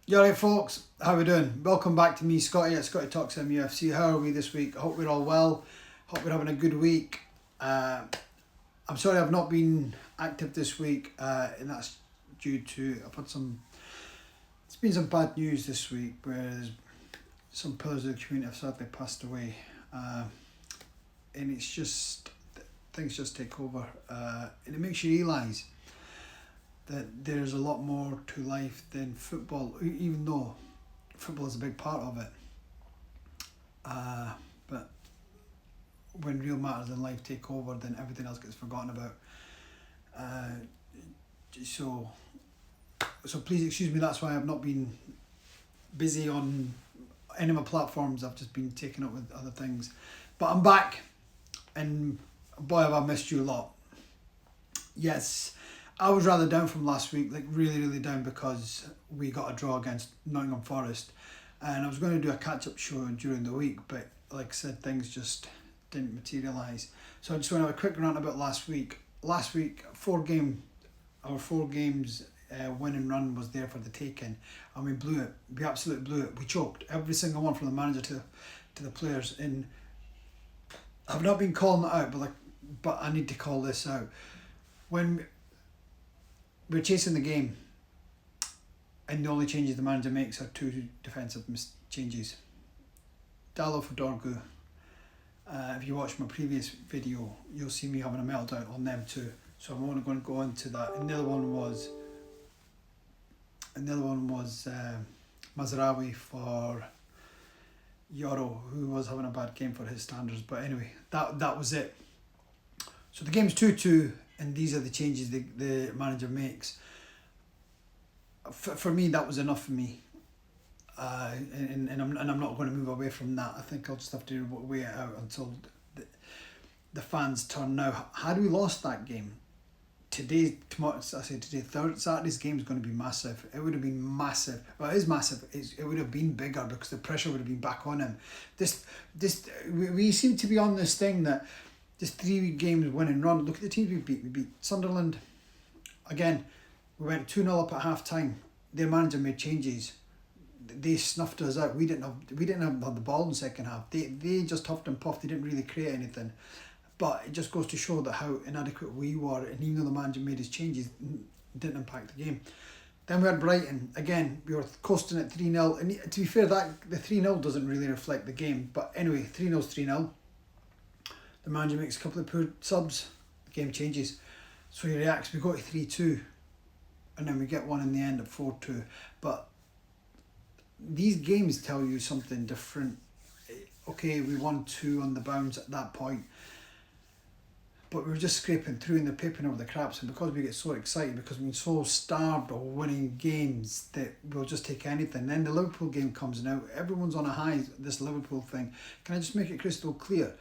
You alright, folks? How we doing? Welcome back to me, Scotty at Scotty Talks MUFC. How are we this week? I hope we're all well. Hope we're having a good week. I'm sorry I've not been active this week, and that's due to It's been some bad news this week where some pillars of the community have sadly passed away, and it's just things just take over, and it makes you realise that there's a lot more to life than football, even though football is a big part of it. But when real matters in life take over, then everything else gets forgotten about. So please excuse me, that's why I've not been busy on any of my platforms. I've just been taken up with other things. But I'm back, and boy have I missed you a lot. Yes, I was rather down from last week, like really down, because we got a draw against Nottingham Forest, and I was going to do a catch-up show during the week, but like I said, things just didn't materialise. So I just want to have a quick rant about last week. Last week, our four games winning run was there for the taking, and we blew it. We absolutely blew it. We choked every single one, from the manager to the players. And I've not been calling it out, but I need to call this out. When we're chasing the game, and the only changes the manager makes are two defensive changes. Dallo for Dorgu. If you watch my previous video, you'll see me having a meltdown on them too. So I'm only going to go into that. And the other one was Mazraoui for Yoro, who was having a bad game for his standards. But anyway, that was it. So the game's 2-2, and these are the changes the manager makes. For me, that was enough for me. And I'm not going to move away from that. I think I'll just have to wait it out until the fans turn. Now, had we lost that game, Saturday's game is going to be massive. It would have been massive. Well, it is massive. It would have been bigger because the pressure would have been back on him. We seem to be on this thing that this 3 games winning run. Look at the teams we beat. We beat Sunderland. Again, we went 2-0 up at half time. Their manager made changes. They snuffed us out. We didn't have the ball in the second half. They just huffed and puffed. They didn't really create anything. But it just goes to show that how inadequate we were, and even though the manager made his changes, it didn't impact the game. Then we had Brighton. Again, we were coasting at 3-0. And to be fair, that the 3-0 doesn't really reflect the game. But anyway, 3-0's 3-0. The manager makes a couple of poor subs. The game changes. So he reacts. We go to 3-2. And then we get one in the end at 4-2. But these games tell you something different. Okay, we won 2 on the bounce at that point, but we were just scraping through and they're papering over the craps. And because we get so excited, because we're so starved of winning games, that we'll just take anything. Then the Liverpool game comes now. Everyone's on a high, this Liverpool thing. Can I just make it crystal clear?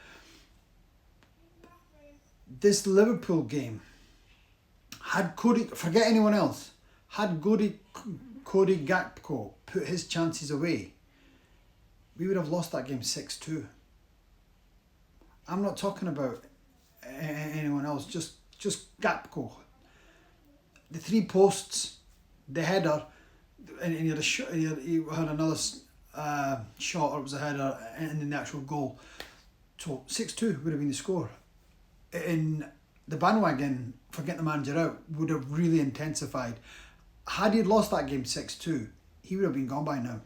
This Liverpool game, had Cody, forget anyone else, had Cody Gakpo put his chances away, we would have lost that game 6-2. I'm not talking about anyone else, just Gakpo. The 3 posts, the header, and he had another shot, or it was a header, and then the actual goal. So 6-2 would have been the score. And the bandwagon for getting the manager out would have really intensified. Had he lost that game 6-2, he would have been gone by now.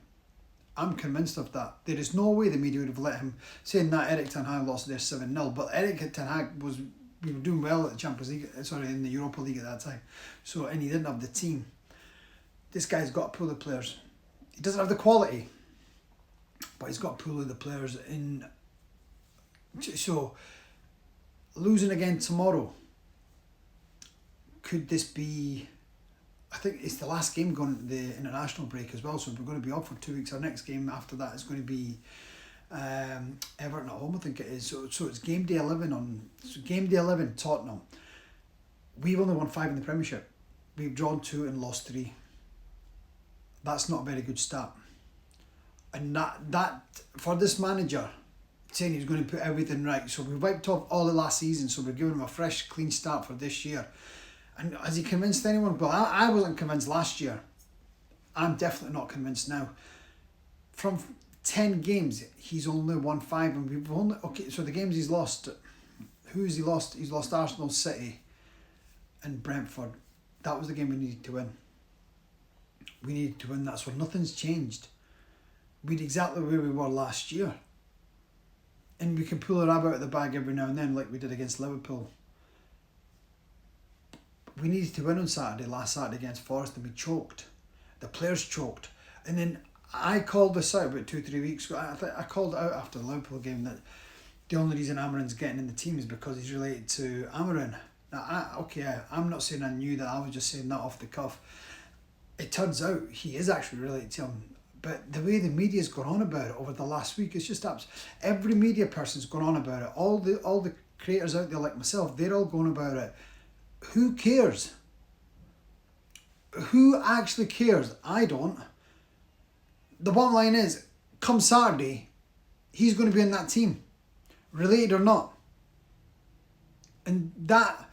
I'm convinced of that. There is no way the media would have let him, saying that Erik ten Hag lost there 7-0, but Erik ten Hag we were doing well at the Champions League, in the Europa League at that time. So, and he didn't have the team. This guy's got to pull the players. He doesn't have the quality, but he's got to pull the players in. So, losing again tomorrow, could this be... I think it's the last game going to the international break as well, so we're going to be off for 2 weeks. Our next game after that is going to be Everton at home, I think it is. So it's game day 11 Tottenham. We've only won 5 in the Premiership. We've drawn 2 and lost 3. That's not a very good start. And that for this manager, saying he's going to put everything right. So we wiped off all the last season, so we're giving him a fresh, clean start for this year. And has he convinced anyone? Well, I wasn't convinced last year. I'm definitely not convinced now. From 10 games, he's only won 5, and we've only... Okay, so the games he's lost... Who has he lost? He's lost Arsenal, City and Brentford. That was the game we needed to win. We needed to win that, so nothing's changed. We're exactly where we were last year. And we can pull a rabbit out of the bag every now and then like we did against Liverpool. We needed to win on last Saturday against Forest, and we choked. The players choked. And then I called this out about 2-3 weeks ago. I called it out after the Liverpool game that the only reason Amarin's getting in the team is because he's related to Amarin. Now, I'm not saying I knew that, I was just saying that off the cuff. It turns out he is actually related to him. But the way the media's gone on about it over the last week, it's just every media person's gone on about it. All the creators out there like myself, they're all going about it. Who cares? Who actually cares? I don't. The bottom line is, come Saturday, he's going to be in that team, related or not. And that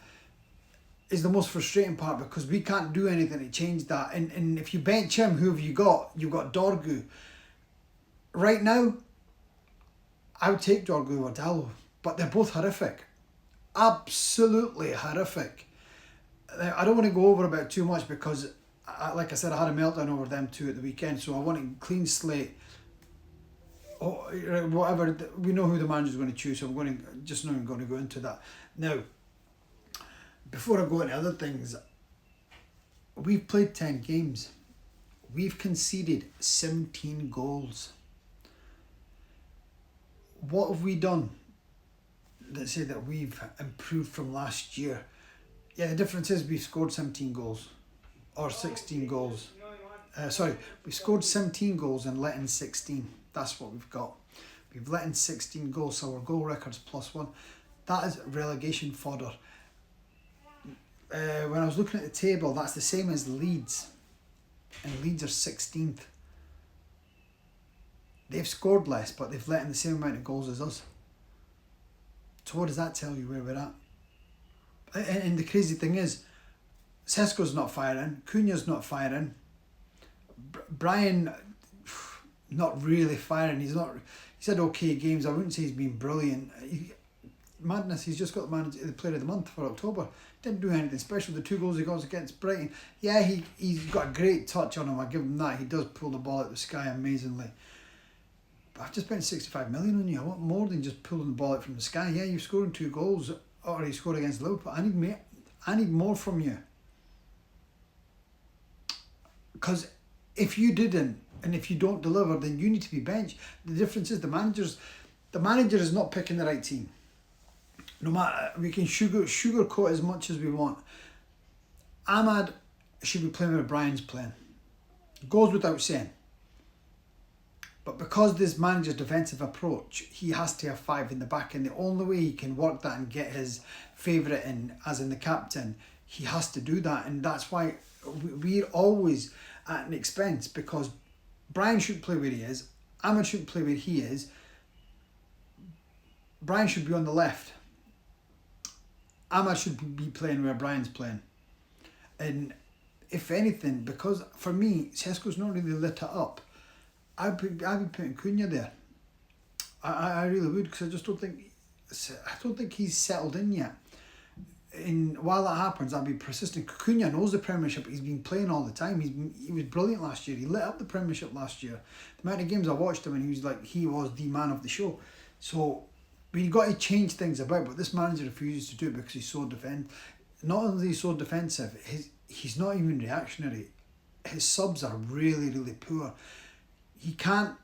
is the most frustrating part, because we can't do anything to change that. And if you bench him, who have you got? You've got Dorgu. Right now, I would take Dorgu or Dallo, but they're both horrific. Absolutely horrific. I don't want to go over about too much because, like I said, I had a meltdown over them two at the weekend, so I want a clean slate. Oh, whatever, we know who the manager's going to choose, so I'm just not even going to go into that. Now, before I go into other things, we've played 10 games. We've conceded 17 goals. What have we done that say that we've improved from last year? Yeah, the difference is we've scored 17 goals. Or 16 goals. We scored 17 goals and let in 16. That's what we've got. We've let in 16 goals, so our goal record's +1. That is relegation fodder. When I was looking at the table, that's the same as Leeds. And Leeds are 16th. They've scored less, but they've let in the same amount of goals as us. So what does that tell you where we're at? And the crazy thing is, Sesko's not firing, Cunha's not firing, Brian not really firing. He's had okay games. I wouldn't say he's been brilliant. Madness. He's just got the player of the month for October. Didn't do anything special. The 2 goals he got against Brighton. Yeah, he's got a great touch on him. I give him that. He does pull the ball out of the sky amazingly. But I've just spent 65 million on you. I want more than just pulling the ball out from the sky. Yeah, you've scored 2 goals, or he scored against Liverpool. I need more from you. Because if you didn't, and if you don't deliver, then you need to be benched. The difference is the manager is not picking the right team. No matter, we can sugarcoat as much as we want. Ahmad should be playing where Brian's playing. Goes without saying. But because this manager's defensive approach, he has to have 5 in the back, and the only way he can work that and get his favourite in, as in the captain, he has to do that. And that's why we're always at an expense, because Brian shouldn't play where he is, Ahmad shouldn't play where he is, Brian should be on the left. Ahmad should be playing where Brian's playing. And if anything, because for me, Sesko's not really lit it up, I'd be putting Cunha there. I really would, because I don't think he's settled in yet. And while that happens, I'll be persistent. Cunha knows the Premiership. He's been playing all the time. He was brilliant last year. He lit up the Premiership last year. The amount of games I watched him, and he was the man of the show. So we've got to change things about. But this manager refuses to do it because he's so Not only is he so defensive, he's not even reactionary. His subs are really, really poor. He can't.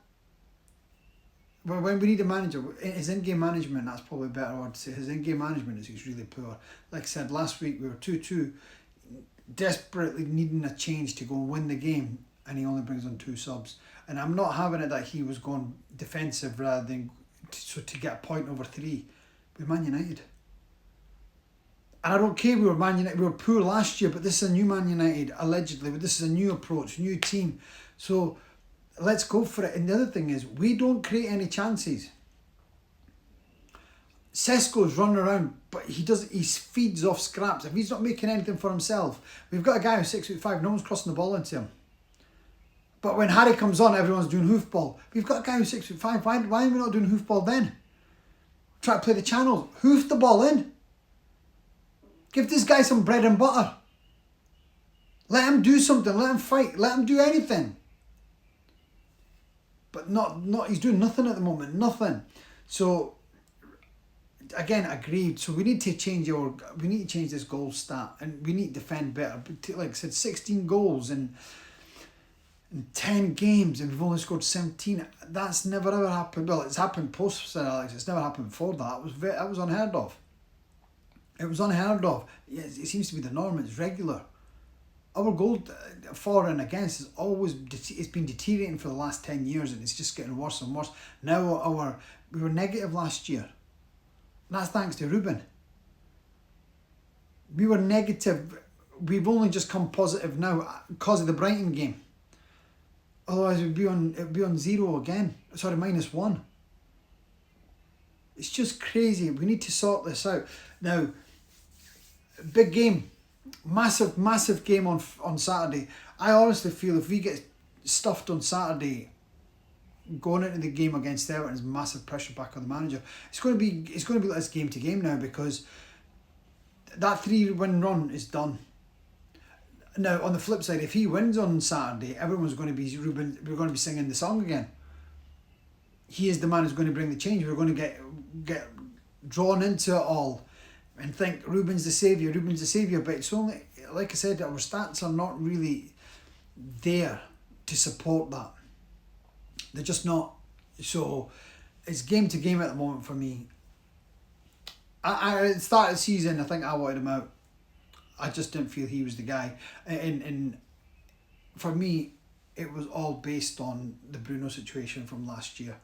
Well, when we need a manager, his in-game management, that's probably a better word to say. His in-game management is really poor. Like I said, last week we were 2-2, desperately needing a change to go and win the game, and he only brings on 2 subs. And I'm not having it that he was going defensive rather than to get a point over 3 with Man United. And I don't care, we were Man United, we were poor last year, but this is a new Man United, allegedly. This is a new approach, new team. So let's go for it. And the other thing is, we don't create any chances. Sesko's running around, but he feeds off scraps. If he's not making anything for himself, we've got a guy who's 6'5", no one's crossing the ball into him. But when Harry comes on, everyone's doing hoofball. We've got a guy who's 6'5". Why are we not doing hoofball then? Try to play the channels. Hoof the ball in. Give this guy some bread and butter. Let him do something. Let him fight. Let him do anything. But not. He's doing nothing at the moment. Nothing. So, again, agreed. So we need to change this goal stat, and we need to defend better. Like I said, 16 goals in 10 games, and we've only scored 17. That's never ever happened. Well, it's happened post Sir Alex. It's never happened before that. That was unheard of. It was unheard of. Yeah, it seems to be the norm. It's regular. Our goal for and against is always, it's been deteriorating for the last 10 years, and it's just getting worse and worse. Now we were negative last year. That's thanks to Ruben. We were negative. We've only just come positive now because of the Brighton game. Otherwise, it'd be on 0 again. Sorry, -1. It's just crazy. We need to sort this out now. Big game, massive game on Saturday. I honestly feel if we get stuffed on Saturday, going into the game against Everton is massive pressure back on the manager. It's going to be like this game to game now, because that 3-win run is done. Now, on the flip side, if he wins on Saturday, everyone's going to be we're going to be singing the song again. He is the man who's going to bring the change. We're going to get drawn into it all and think Ruben's the saviour, but it's only, like I said, our stats are not really there to support that. They're just not. So it's game to game at the moment for me. I at the start of the season, I think I wanted him out. I just didn't feel he was the guy. And for me, it was all based on the Bruno situation from last year.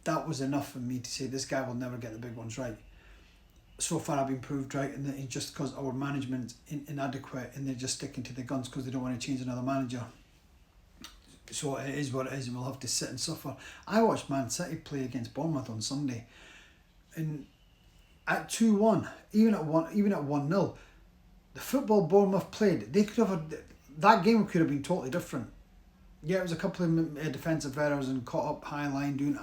That was enough for me to say this guy will never get the big ones right. So far I've been proved right, and it's just because our management's inadequate and they're just sticking to the guns because they don't want to change another manager. So it is what it is, and we'll have to sit and suffer. I watched Man City play against Bournemouth on Sunday, and at 2-1, even at 1-0, the football Bournemouth played, they could have that game could have been totally different. Yeah, it was a couple of defensive errors and caught up high line doing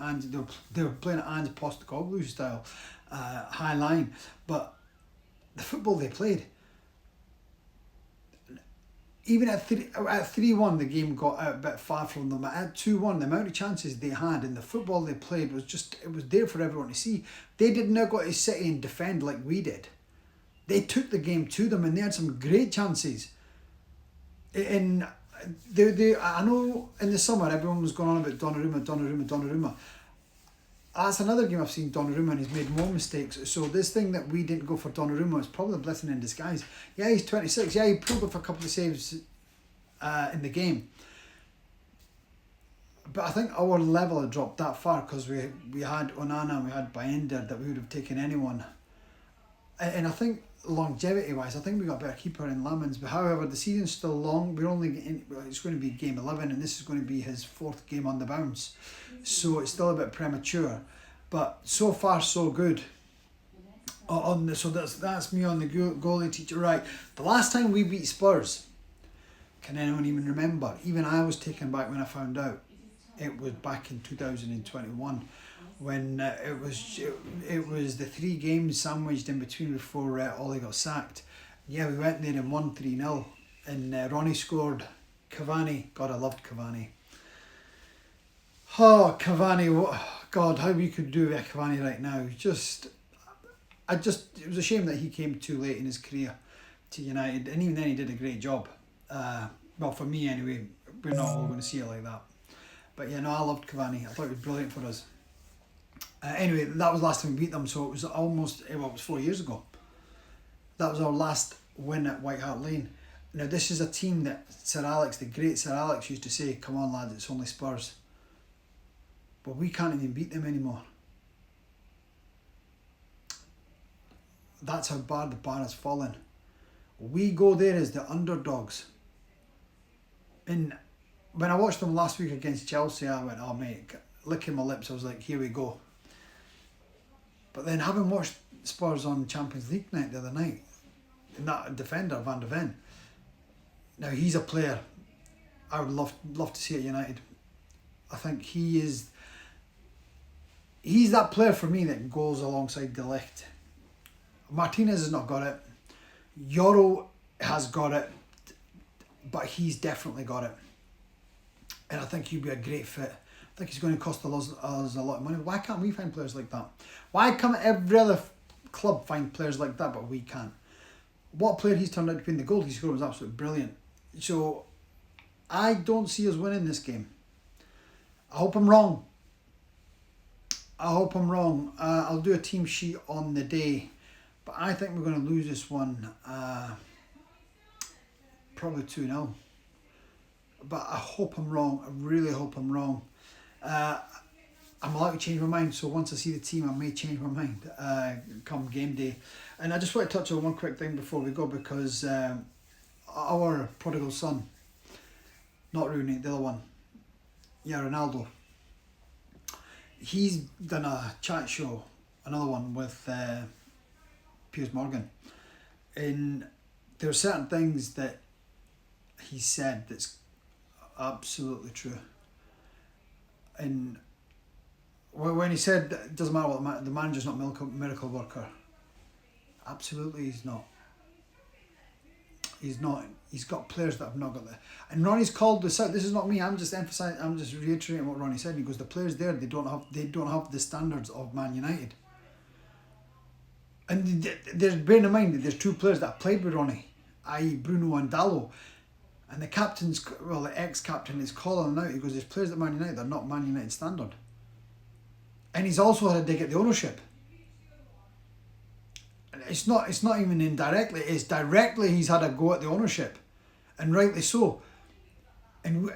they were playing at Ange Postecoglou style, high line, but the football they played. Even at 3-1, the game got out a bit far from them. At 2-1, the amount of chances they had and the football they played was it was there for everyone to see. They did not go to City and defend like we did. They took the game to them, and they had some great chances. And I know in the summer everyone was going on about Donnarumma. That's another game I've seen Donnarumma, and he's made more mistakes. So this thing that we didn't go for Donnarumma is probably a blessing in disguise. Yeah, he's 26. Yeah, he pulled off a couple of saves in the game. But I think our level had dropped that far because we had Onana and we had Bayender that we would have taken anyone. And I think longevity-wise, I think we got a better keeper in Lamens. But however, the season's still long. It's going to be game 11, and this is going to be his 4th game on the bounce. So it's still a bit premature. But so far, so good. So that's me on the goalie teacher. Right, the last time we beat Spurs, can anyone even remember? Even I was taken back when I found out. It was back in 2021. When it was the 3 games sandwiched in between before Ollie got sacked. Yeah, we went there and won 3-0. And Ronnie scored. Cavani. God, I loved Cavani. Oh, Cavani. God, how we could do with Cavani right now. It was a shame that he came too late in his career to United. And even then he did a great job. Well, for me anyway. We're not all going to see it like that. But yeah, no, I loved Cavani. I thought it was brilliant for us. Anyway, that was the last time we beat them, so it was it was 4 years ago. That was our last win at White Hart Lane. Now, this is a team that the great Sir Alex used to say, come on lads, it's only Spurs. But we can't even beat them anymore. That's how bad the bar has fallen. We go there as the underdogs. And when I watched them last week against Chelsea, I went, oh mate, licking my lips, I was like, here we go. But then having watched Spurs on Champions League night the other night, and that defender, Van de Ven, now he's a player. I would love to see at United. I think he's that player for me that goes alongside De Ligt. Martinez has not got it. Euro has got it, but he's definitely got it. And I think he'd be a great fit. I think he's going to cost us a lot of money. Why can't we find players like that? Why can't every other club find players like that, but we can't? What player he's turned out to be in the goal he scored was absolutely brilliant. So I don't see us winning this game. I hope I'm wrong. I'll do a team sheet on the day, but I think we're going to lose this one probably 2-0. But I hope I'm wrong. I really hope I'm wrong. I'm allowed to change my mind, so once I see the team, I may change my mind come game day. And I just want to touch on one quick thing before we go, because our prodigal son, not Rooney, the other one, Ronaldo, he's done a chat show, another one with Piers Morgan, and there are certain things that he said that's absolutely true. And when he said it doesn't matter what the manager's not a miracle worker, absolutely he's not. He's not. He's got players that have not got that. And Ronnie's called this out. This is not me. I'm just reiterating what Ronnie said. He goes, the players there, they don't have the standards of Man United. And there's, bearing in mind that there's two players that have played with Ronnie, i.e. Bruno and Dallo. And the ex-captain is calling them out. He goes, there's players at Man United that are not Man United standard. And he's also had a dig at the ownership. It's not even indirectly, it's directly he's had a go at the ownership. And rightly so. And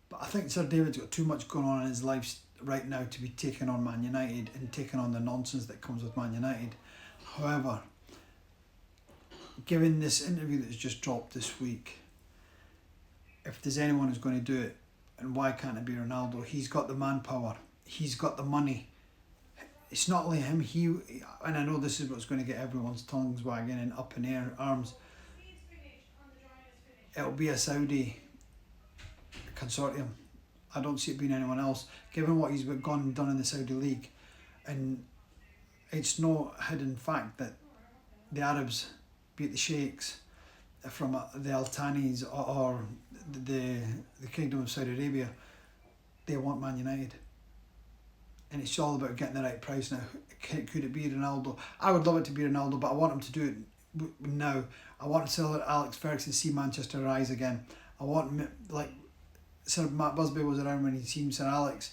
but I think Sir David's got too much going on in his life right now to be taking on Man United and taking on the nonsense that comes with Man United. However, given this interview that's just dropped this week, if there's anyone who's going to do it, and why can't it be Ronaldo? He's got the manpower. He's got the money. It's not only him. And I know this is what's going to get everyone's tongues wagging and up in air arms. It'll be a Saudi consortium. I don't see it being anyone else, given what he's gone and done in the Saudi League. And it's no hidden fact that the Arabs, be it the Sheikhs from the Al Thanis or the Kingdom of Saudi Arabia, they want Man United. And it's all about getting the right price now. Could it be Ronaldo? I would love it to be Ronaldo, but I want him to do it now. I want to see Alex Ferguson see Manchester rise again. I want him, like Sir Matt Busby was around when he seen Sir Alex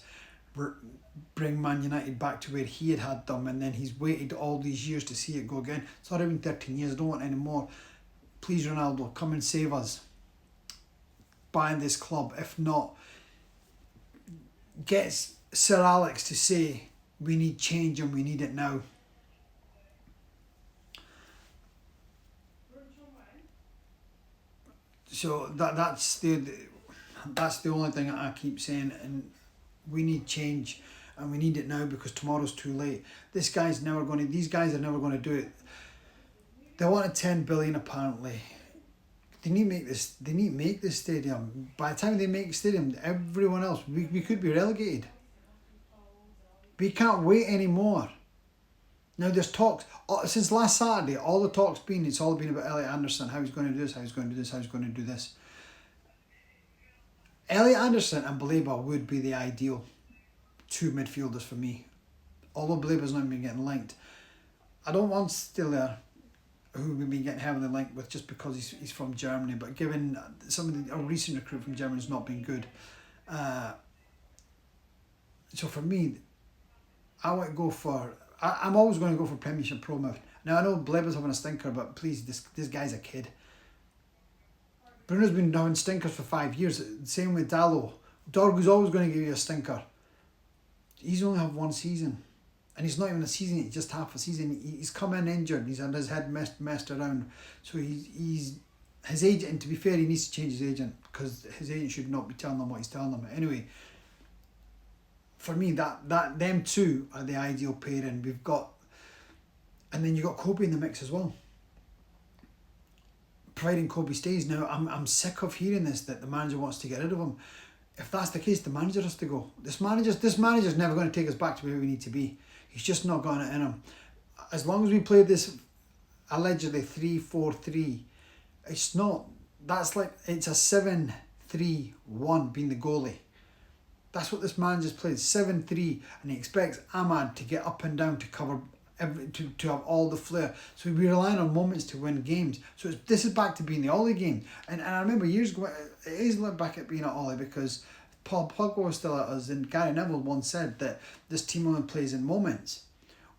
bring Man United back to where he had them, and then he's waited all these years to see it go again. It's already been 13 years, I don't want any more. Please Ronaldo, come and save us. Buy this club. If not, get Sir Alex to say we need change and we need it now. So that's the only thing I keep saying, and we need change and we need it now because tomorrow's too late. These guys are never going to do it. They wanted 10 billion apparently. They need to make this stadium. By the time they make the stadium, everyone else, we could be relegated. We can't wait anymore. Now there's talks, since last Saturday, all the talk's been, it's all been about Elliot Anderson, how he's going to do this, how he's going to do this, how he's going to do this. Elliot Anderson and Baleba would be the ideal two midfielders for me. Although Baleba's not been getting linked. I don't want Stiller, who we've been getting heavily linked with just because he's from Germany, but given some of a recent recruit from Germany has not been good. So for me, I want to go for, I'm always going to go for Premiership promote. Now I know Baleba's having a stinker, but please, this guy's a kid. Bruno's been having stinkers for 5 years. Same with Dallo. Dorgu's always going to give you a stinker. He's only had one season. And he's not even a season, it's just half a season. He's come in injured, he's had his head messed around. So he's his agent, and to be fair, he needs to change his agent, because his agent should not be telling him what he's telling them. Anyway, for me, that them two are the ideal pairing. We've got, and then you got Kobe in the mix as well. Providing Kobe stays. Now, I'm sick of hearing this, that the manager wants to get rid of him. If that's the case, the manager has to go. This manager's never going to take us back to where we need to be. He's just not got it in him. As long as we play this allegedly 3-4-3, it's not. That's like, it's a 7-3-1 being the goalie. That's what this manager's played, 7-3, and he expects Ahmad to get up and down to cover to have all the flair. So we're relying on moments to win games. So this is back to being the Ollie game. And I remember years ago, it is back at being at Ollie, because Paul Pogba was still at us, and Gary Neville once said that this team only plays in moments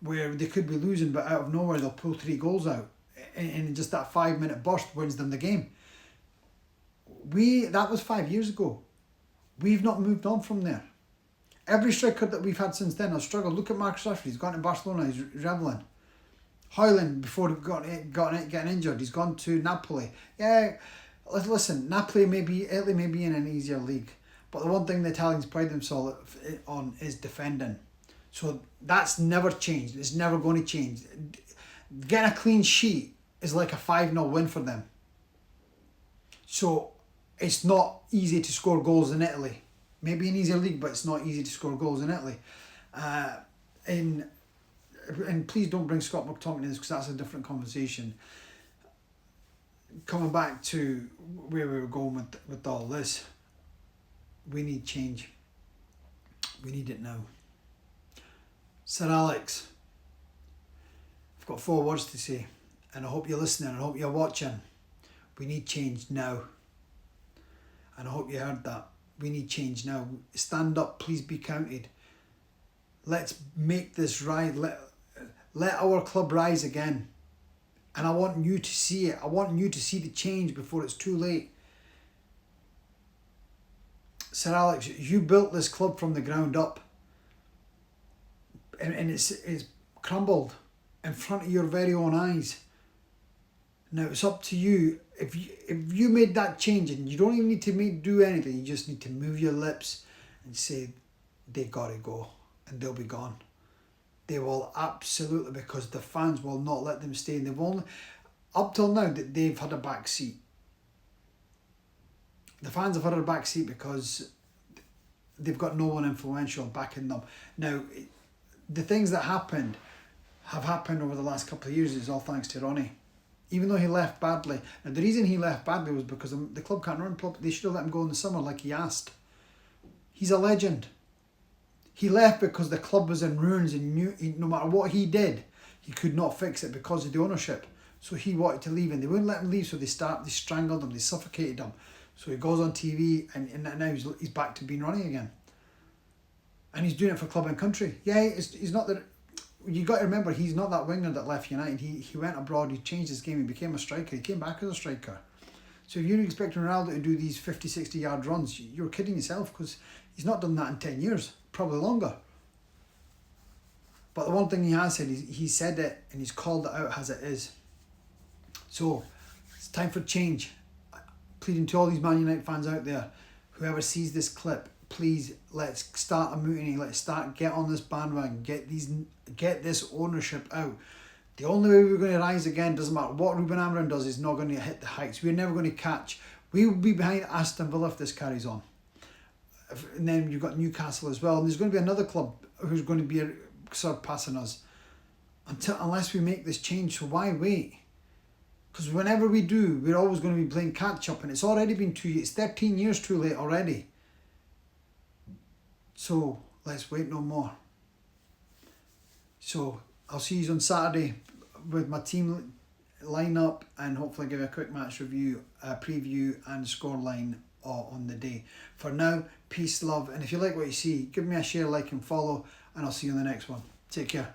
where they could be losing, but out of nowhere they'll pull 3 goals out, and just that 5-minute burst wins them the game. That was 5 years ago. We've not moved on from there. Every striker that we've had since then has struggled. Look at Marcus Rashford. He's gone to Barcelona. He's reveling. Hoyland, before he getting injured, he's gone to Napoli. Yeah, listen, Italy may be in an easier league, but the one thing the Italians pride themselves on is defending. So that's never changed. It's never going to change. Getting a clean sheet is like a 5-0 win for them. So it's not easy to score goals in Italy. Maybe an easier league, but it's not easy to score goals in Italy. And please don't bring Scott McTominay in this, because that's a different conversation. Coming back to where we were going with all this, we need change. We need it now. Sir Alex, I've got 4 words to say, and I hope you're listening, I hope you're watching. We need change now. And I hope you heard that. We need change now. Stand up, please be counted. Let's make this right. Let our club rise again. And I want you to see it. I want you to see the change before it's too late. Sir Alex, you built this club from the ground up. And it's crumbled in front of your very own eyes. Now it's up to you. If you made that change, and you don't even need to do anything, you just need to move your lips and say, they gotta go, and they'll be gone. They will absolutely, because the fans will not let them stay. And they've only, up till now, that they've had a back seat. The fans have had a back seat because they've got no one influential backing them. Now, the things that have happened over the last couple of years is all thanks to Ronnie. Even though he left badly. Now, the reason he left badly was because the club can't run properly. They should have let him go in the summer like he asked. He's a legend. He left because the club was in ruins, and knew no matter what he did, he could not fix it because of the ownership. So he wanted to leave, and they wouldn't let him leave, so they strangled him, they suffocated him. So he goes on TV, and now he's back to being Ronnie again. And he's doing it for club and country. Yeah, he's not that. You got to remember, he's not that winger that left United. He went abroad, he changed his game, he became a striker, he came back as a striker. So if you're expecting Ronaldo to do these 50, 60 yard runs, you're kidding yourself, because he's not done that in 10 years, probably longer. But the one thing he has said, he said it and he's called it out as it is. So it's time for change. Pleading to all these Man United fans out there, whoever sees this clip, please, let's start a mutiny. Let's get on this bandwagon. Get this ownership out. The only way we're going to rise again, doesn't matter what Ruben Amorim does, is not going to hit the heights. We're never going to catch. We will be behind Aston Villa if this carries on. And then you've got Newcastle as well. And there's going to be another club who's going to be surpassing us unless we make this change. So why wait? Because whenever we do, we're always going to be playing catch up, and it's already been 2 years. It's 13 years too late already. So let's wait no more. So I'll see you on Saturday with my team lineup, and hopefully give you a quick match review, preview and scoreline on the day. For now, peace, love, and if you like what you see, give me a share, like and follow, and I'll see you in the next one. Take care.